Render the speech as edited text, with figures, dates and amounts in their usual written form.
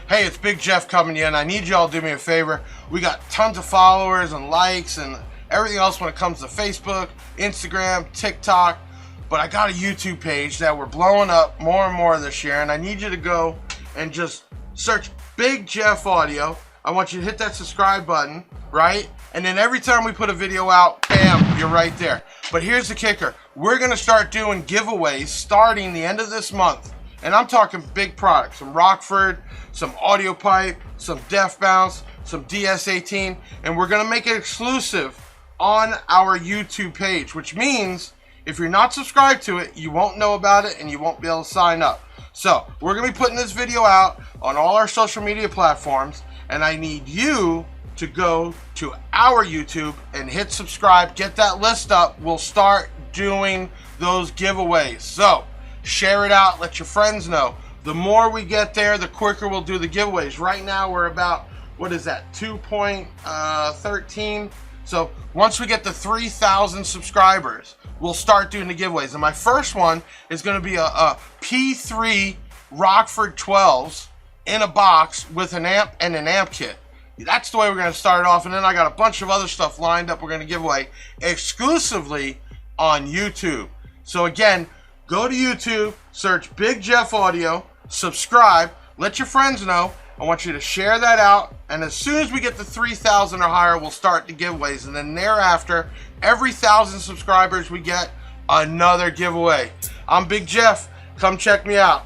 Hey, it's Big Jeff coming in. I need y'all to do me a favor. We got tons of followers and likes and everything else when it comes to Facebook, Instagram, TikTok. But I got a YouTube page that we're blowing up more and more this year, and I need you to go and just search Big Jeff Audio. I want you to hit that subscribe button, right? And then every time we put a video out, bam, you're right there. But here's the kicker. We're going to start doing giveaways starting the end of this month. And I'm talking big products, some Rockford, some audio pipe, some Def Bounce, some DS18, and we're gonna make it exclusive on our YouTube page, which means if you're not subscribed to it, you won't know about it and you won't be able to sign up. So we're gonna be putting this video out on all our social media platforms, and I need you to go to our YouTube and hit subscribe, get that list up. We'll start doing those giveaways. So share it out, let your friends know. The more we get there, the quicker we'll do the giveaways. Right now we're about, what is that, 2.13. So once we get to 3,000 subscribers, we'll start doing the giveaways. And my first one is going to be a P3 Rockford 12s in a box with an amp and an amp kit. That's the way we're going to start it off. And then I got a bunch of other stuff lined up we're going to give away exclusively on YouTube. So again, go to YouTube, search Big Jeff Audio, subscribe, let your friends know. I want you to share that out, and as soon as we get to 3,000 or higher, we'll start the giveaways, and then thereafter, every 1,000 subscribers we get, another giveaway. I'm Big Jeff. Come check me out.